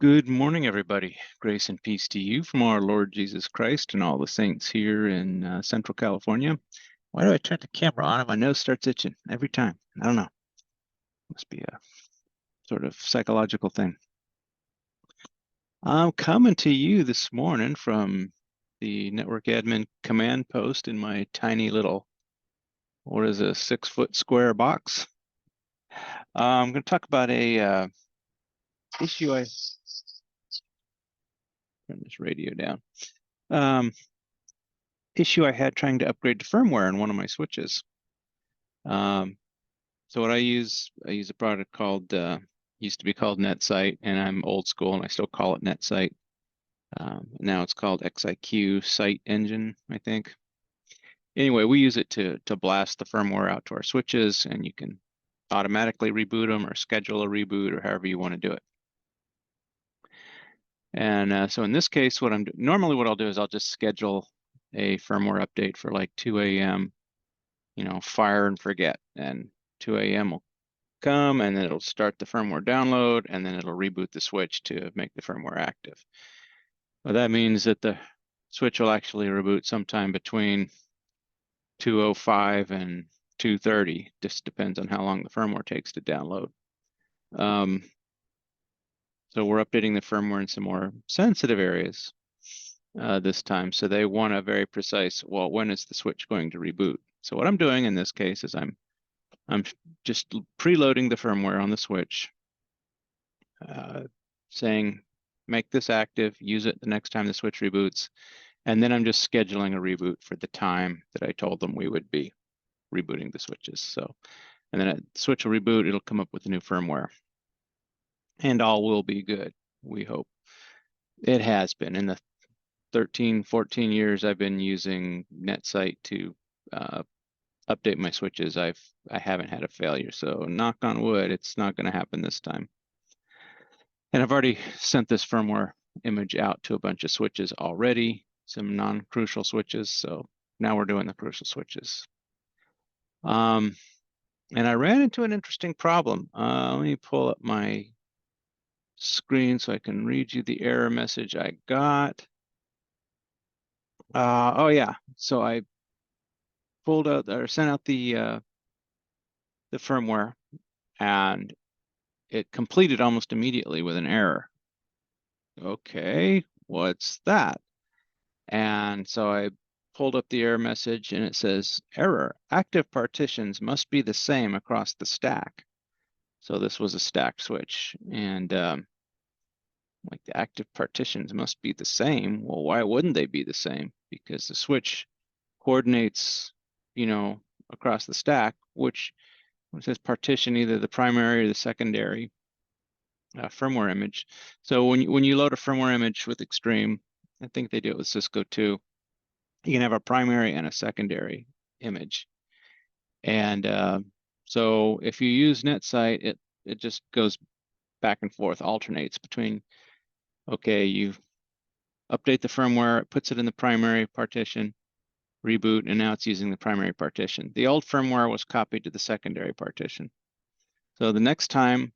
Good morning, everybody. Grace and peace to you from our Lord Jesus Christ and all the saints here in Central California. Why do I turn the camera on and my nose starts itching every time? I don't know. Must be a sort of psychological thing. I'm coming to you this morning from the network admin command post in my tiny little, what is a 6-foot square box. I'm going to talk about a issue. I turn this radio down. Issue I had trying to upgrade to firmware in one of my switches. So what I use a product called, used to be called NetSite, and I'm old school and I still call it NetSite. Now it's called XIQ Site Engine, I think. Anyway, we use it to blast the firmware out to our switches, and you can automatically reboot them or schedule a reboot or however you want to do it. And so in this case, normally what I'll do is I'll just schedule a firmware update for like 2 a.m., fire and forget. And 2 a.m. will come and then it'll start the firmware download and then it'll reboot the switch to make the firmware active. Well, that means that the switch will actually reboot sometime between 2:05 and 2:30. Just depends on how long the firmware takes to download. So we're updating the firmware in some more sensitive areas this time. So they want a very precise, well, when is the switch going to reboot? So what I'm doing in this case is I'm just preloading the firmware on the switch, saying, make this active, use it the next time the switch reboots, and then I'm just scheduling a reboot for the time that I told them we would be rebooting the switches. So, and then the switch will reboot, it'll come up with the new firmware. And all will be good, we hope. It has been. In the 13, 14 years I've been using NetSite to update my switches, I haven't had a failure. So knock on wood, it's not going to happen this time. And I've already sent this firmware image out to a bunch of switches already, some non-crucial switches. So now we're doing the crucial switches. And I ran into an interesting problem. Let me pull up my screen so I can read you the error message I got. Oh yeah, so I pulled out or sent out the firmware, and it completed almost immediately with an error. Okay, what's that? And so I pulled up the error message and it says, error, active partitions must be the same across the stack. So this was a stacked switch, and like the active partitions must be the same. Well, why wouldn't they be the same? Because the switch coordinates, across the stack, which says partition either the primary or the secondary firmware image. So when you load a firmware image with Extreme, I think they do it with Cisco too, you can have a primary and a secondary image. And so if you use NetSite, it just goes back and forth, alternates between, okay, you update the firmware, it puts it in the primary partition, reboot, and now it's using the primary partition. The old firmware was copied to the secondary partition. So the next time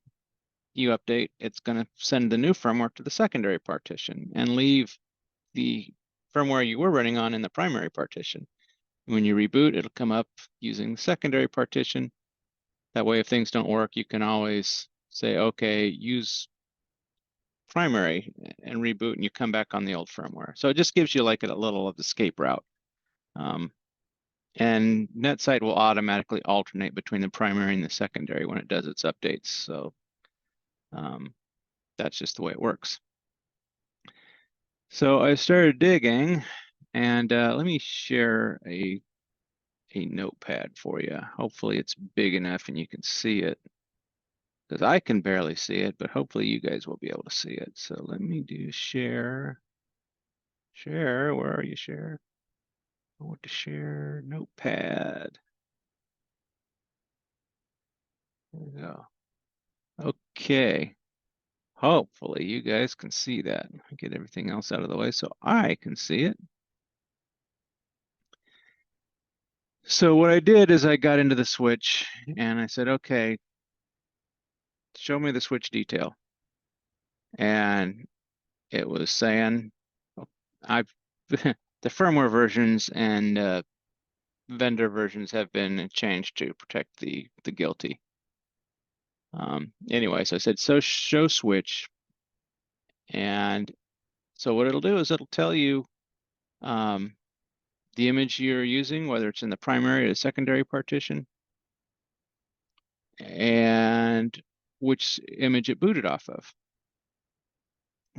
you update, it's going to send the new firmware to the secondary partition and leave the firmware you were running on in the primary partition. When you reboot, it'll come up using the secondary partition. That way, if things don't work, you can always say, okay, use primary and reboot, and you come back on the old firmware. So it just gives you like a little of the escape route. And NetSite will automatically alternate between the primary and the secondary when it does its updates. So that's just the way it works. So I started digging, and let me share a notepad for you. Hopefully it's big enough and you can see it, because I can barely see it, but hopefully you guys will be able to see it. So let me do share. Share, where are you, share? I want to share notepad. There we go. Okay. Hopefully you guys can see that. Get everything else out of the way so I can see it. So what I did is I got into the switch and I said, okay, show me the switch detail. and it was saying, I've the firmware versions and vendor versions have been changed to protect the guilty. Anyway, so I said, so show switch. And so what it'll do is it'll tell you the image you're using, whether it's in the primary or the secondary partition, and which image it booted off of.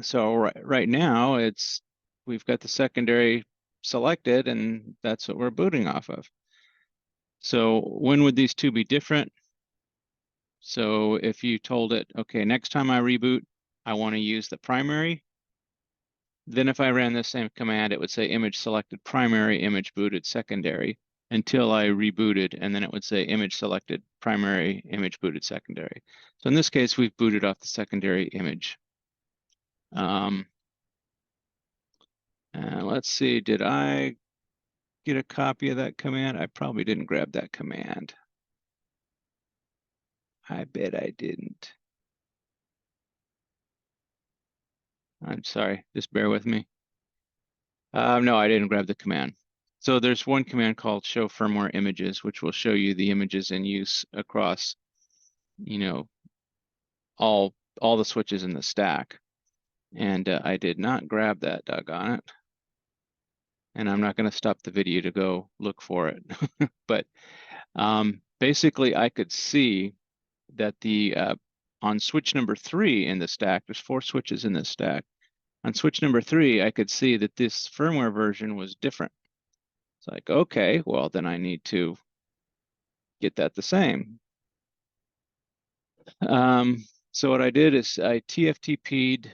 So right now we've got the secondary selected, and that's what we're booting off of. So when would these two be different? So if you told it, okay, next time I reboot, I want to use the primary, then if I ran the same command, it would say image selected primary, image booted secondary until I rebooted, and then it would say image selected primary, image booted secondary. So in this case, we've booted off the secondary image. Let's see, did I get a copy of that command? I probably didn't grab that command. I bet I didn't. I'm sorry, just bear with me. No, I didn't grab the command. So there's one command called show firmware images, which will show you the images in use across, you know, all the switches in the stack. And I did not grab that, doggone it. And I'm not going to stop the video to go look for it. But basically, I could see that on switch number 3 in the stack, there's 4 switches in this stack. On switch number 3, I could see that this firmware version was different. It's like, okay, well, then I need to get that the same. So what I did is I TFTP'd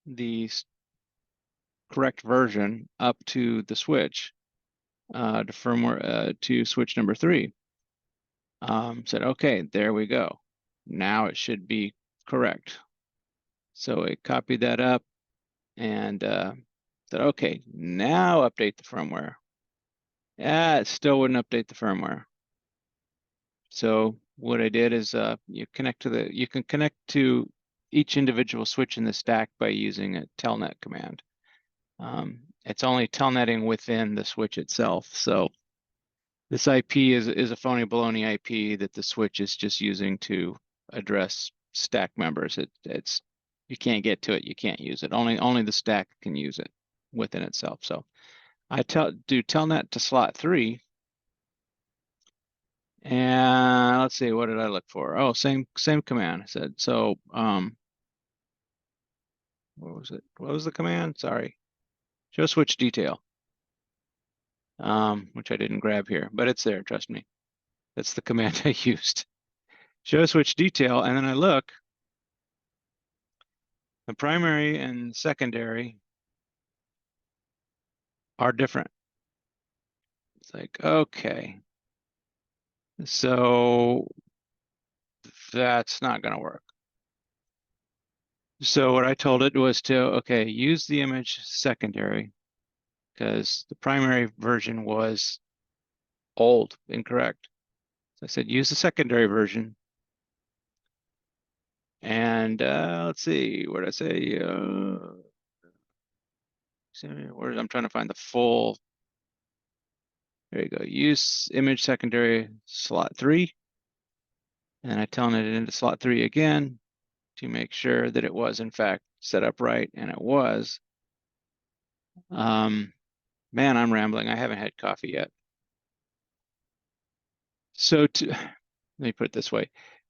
the correct version up to the switch, to firmware, to switch number 3. Said, okay, there we go. Now it should be correct. So I copied that up and said, okay, now update the firmware. Yeah, it still wouldn't update the firmware. So what I did is you can connect to each individual switch in the stack by using a telnet command. It's only telnetting within the switch itself. So this IP is a phony baloney IP that the switch is just using to address stack members. It's you can't get to it, you can't use it. Only the stack can use it within itself. So I do telnet to slot 3. And let's see, what did I look for? Oh, same command. I said, so what was it? What was the command? Sorry. Show switch detail. Which I didn't grab here, but it's there, trust me. That's the command I used. Show switch detail, and then I look. The primary and secondary are different. It's like, okay. So that's not going to work. So what I told it was to, okay, use the image secondary because the primary version was old, incorrect. So I said, use the secondary version. And let's see, where did I say? I'm trying to find the full. There you go. Use image secondary slot 3. And I telling it into slot 3 again to make sure that it was in fact set up right, and it was. Man, I'm rambling. I haven't had coffee yet. So let me put it this way: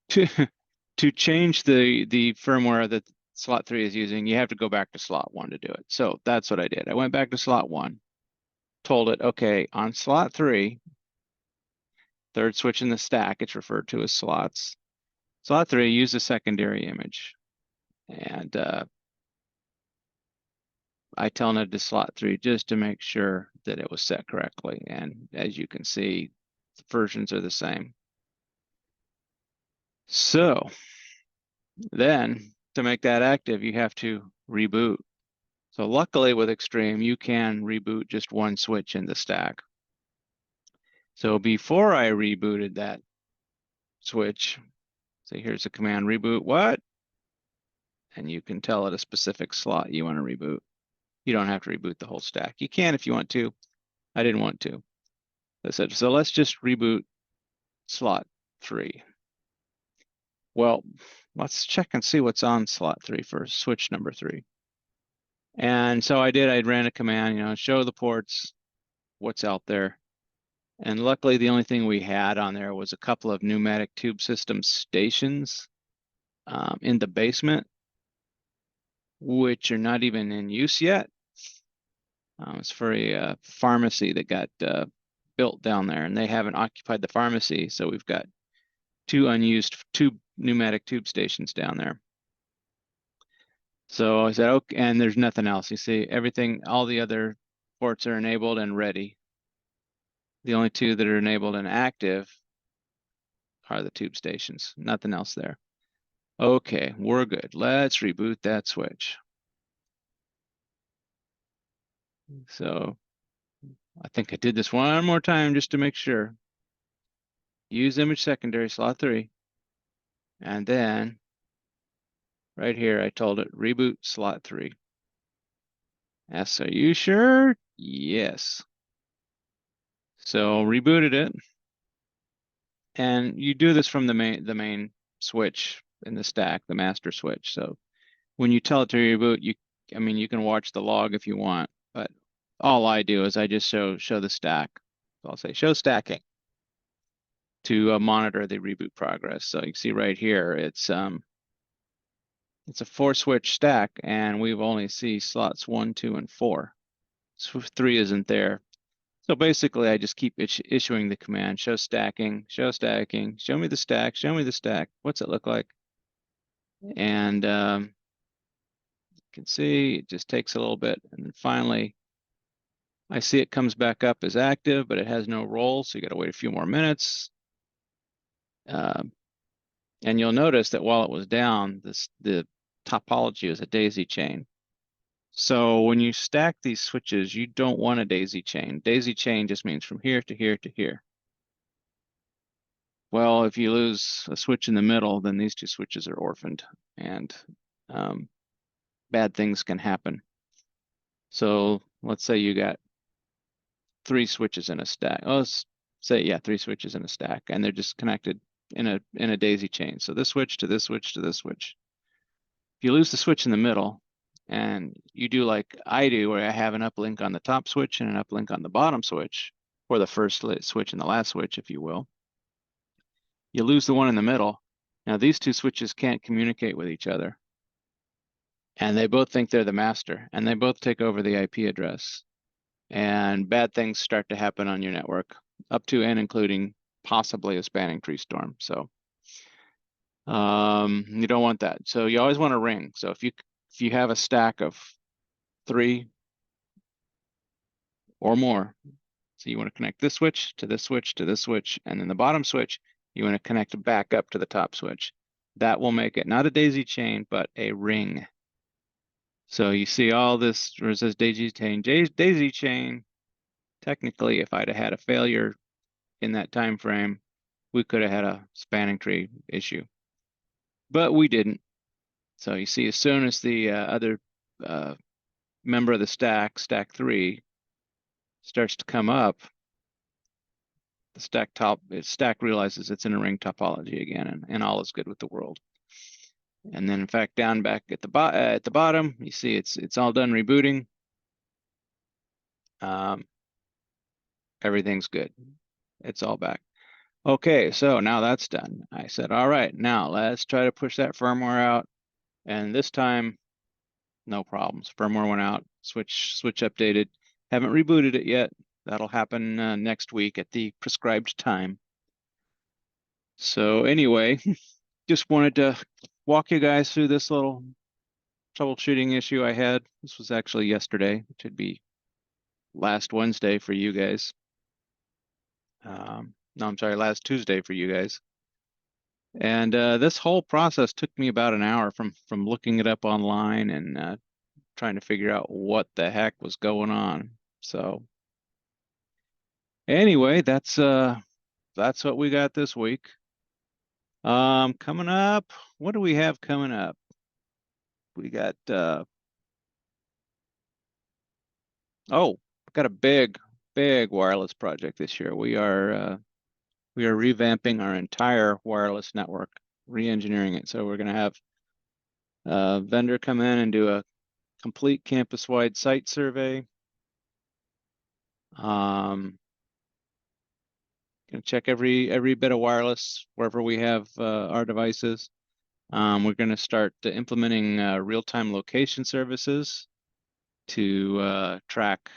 to change the firmware that slot 3 is using, you have to go back to slot 1 to do it. So that's what I did. I went back to slot 1, told it, okay, on slot 3, third switch in the stack, it's referred to as slots. Slot 3, use the secondary image. And I telnet to slot 3 just to make sure that it was set correctly. And as you can see, the versions are the same. So then to make that active, you have to reboot. So luckily with Extreme, you can reboot just one switch in the stack. So before I rebooted that switch, so here's the command reboot what? and you can tell it a specific slot you want to reboot. You don't have to reboot the whole stack. You can if you want to. I didn't want to. I said, so let's just reboot slot 3. Well, let's check and see what's on slot 3 for switch number 3. And so I did. I ran a command, show the ports, what's out there. And luckily, the only thing we had on there was a couple of pneumatic tube system stations in the basement, which are not even in use yet. It's for a pharmacy that got built down there, and they haven't occupied the pharmacy, so we've got 2 unused pneumatic tube stations down there. So I said, okay, and there's nothing else. You see, everything, all the other ports are enabled and ready. The only 2 that are enabled and active are the tube stations. Nothing else there. Okay, we're good. Let's reboot that switch. So I think I did this one more time just to make sure. Use image secondary, slot 3. And then right here, I told it reboot slot 3. Yes, are you sure? Yes. So rebooted it. And you do this from the main switch in the stack, the master switch. So when you tell it to reboot, you can watch the log if you want, but all I do is I just show the stack. So I'll say show stacking to monitor the reboot progress. So you can see right here, it's a 4-switch stack, and we've only see slots 1, 2, and 4. So 3 isn't there. So basically, I just keep issuing the command, show stacking, show me the stack, show me the stack. What's it look like? And you can see it just takes a little bit. And then finally, I see it comes back up as active, but it has no roll, so you got to wait a few more minutes. And you'll notice that while it was down, the topology is a daisy chain. So when you stack these switches, you don't want a daisy chain. Daisy chain just means from here to here to here. Well, if you lose a switch in the middle, then these 2 switches are orphaned, and bad things can happen. So let's say you got 3 switches in a stack. Oh, let's say, yeah, 3 switches in a stack, and they're just connected in a daisy chain. So this switch to this switch to this switch. If you lose the switch in the middle, and you do like I do, where I have an uplink on the top switch and an uplink on the bottom switch, or the first switch and the last switch, if you will, you lose the one in the middle. Now these 2 switches can't communicate with each other, and they both think they're the master, and they both take over the IP address, and bad things start to happen on your network, up to and including possibly a spanning tree storm. So you don't want that. So you always want a ring. So if you have a stack of 3 or more, so you want to connect this switch to this switch to this switch, and then the bottom switch, you want to connect back up to the top switch. That will make it not a daisy chain, but a ring. So you see all this, where it says daisy chain. Technically, if I'd have had a failure in that time frame, we could have had a spanning tree issue, but we didn't. So you see, as soon as the other member of the stack 3, starts to come up, the stack realizes it's in a ring topology again, and all is good with the world. And then, in fact, down back at the bottom, you see it's all done rebooting. Everything's good. It's all back. Okay, so now that's done. I said, all right, now let's try to push that firmware out. And this time, no problems. Firmware went out, switch updated. Haven't rebooted it yet. That'll happen next week at the prescribed time. So anyway, just wanted to walk you guys through this little troubleshooting issue I had. This was actually yesterday, which would be last Wednesday for you guys. No, I'm sorry, last Tuesday for you guys. And this whole process took me about an hour from looking it up online and trying to figure out what the heck was going on. So anyway, that's what we got this week. Coming up, what do we have coming up? We got got a big wireless project this year. We are revamping our entire wireless network, re-engineering it. So we're going to have a vendor come in and do a complete campus-wide site survey. Going to check every bit of wireless wherever we have our devices. We're going to start implementing real-time location services to track.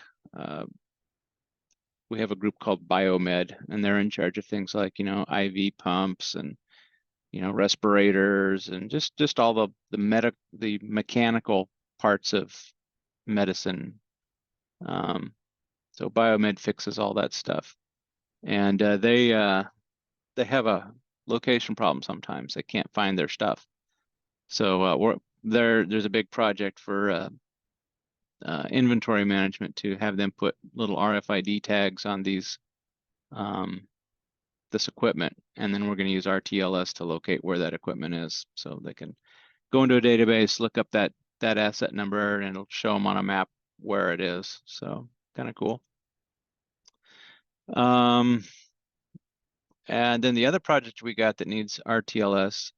We have a group called Biomed, and they're in charge of things like, IV pumps and, respirators and just all the mechanical parts of medicine. So Biomed fixes all that stuff, and they have a location problem sometimes. They can't find their stuff. So there's a big project for inventory management to have them put little RFID tags on this equipment, and then we're going to use RTLS to locate where that equipment is, so they can go into a database, look up that asset number, and it'll show them on a map where it is. So kind of cool. And then the other project we got that needs RTLS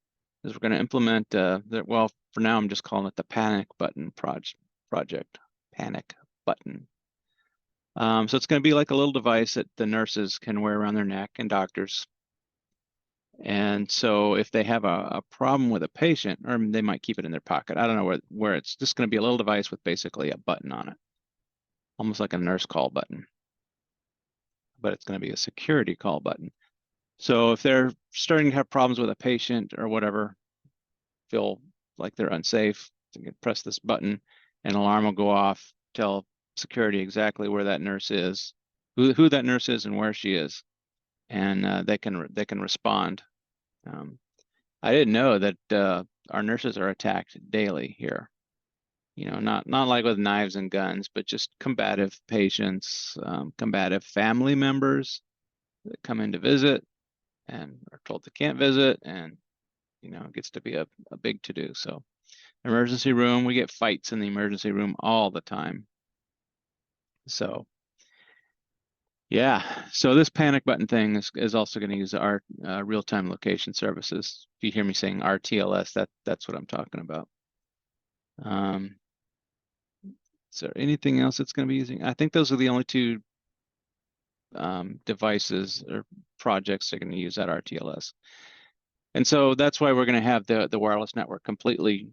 is we're going to implement well, for now I'm just calling it the panic button project. Panic button. So it's going to be like a little device that the nurses can wear around their neck, and doctors. And so if they have a problem with a patient, or they might keep it in their pocket, I don't know where it's just going to be a little device with basically a button on it, almost like a nurse call button, but it's going to be a security call button. So if they're starting to have problems with a patient or whatever, feel like they're unsafe, they can press this button, an alarm will go off, tell security exactly where that nurse is, who that nurse is, and where she is, and they can respond. I didn't know that our nurses are attacked daily here. Not like with knives and guns, but just combative patients, combative family members that come in to visit and are told they can't visit, and it gets to be a big to-do. So emergency room, we get fights in the emergency room all the time. So yeah, so this panic button thing is also going to use our real-time location services. If you hear me saying RTLS, that's what I'm talking about. Is there anything else it's going to be using? I think those are the only two devices or projects they're going to use that RTLS. And so that's why we're going to have the wireless network completely,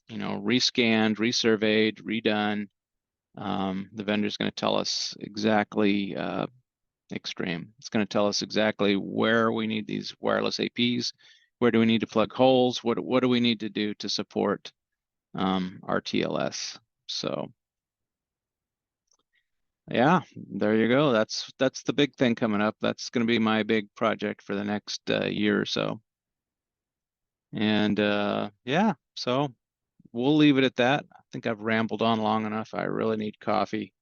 rescanned, resurveyed, redone. The vendor's going to tell us exactly, Extreme. It's going to tell us exactly where we need these wireless APs, where do we need to plug holes, what do we need to do to support RTLS. So yeah, there you go. That's the big thing coming up. That's going to be my big project for the next year or so. And yeah, so we'll leave it at that. I think I've rambled on long enough. I really need coffee,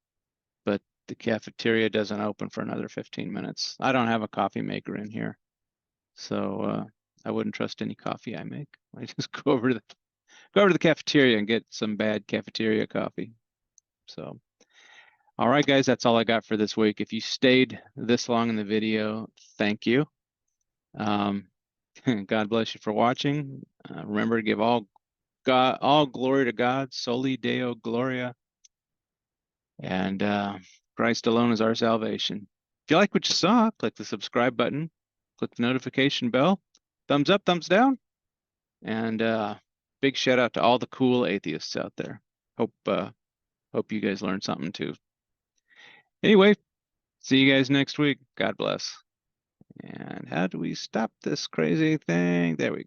but the cafeteria doesn't open for another 15 minutes. I don't have a coffee maker in here, so I wouldn't trust any coffee I make. I just go over to the cafeteria and get some bad cafeteria coffee. So, all right, guys, that's all I got for this week. If you stayed this long in the video, thank you. God bless you for watching. Remember to give all glory to God, soli Deo gloria, and Christ alone is our salvation. If you like what you saw, click the subscribe button, click the notification bell, thumbs up, thumbs down, and big shout out to all the cool atheists out there. Hope you guys learned something too. Anyway, see you guys next week. God bless. And how do we stop this crazy thing? There we go.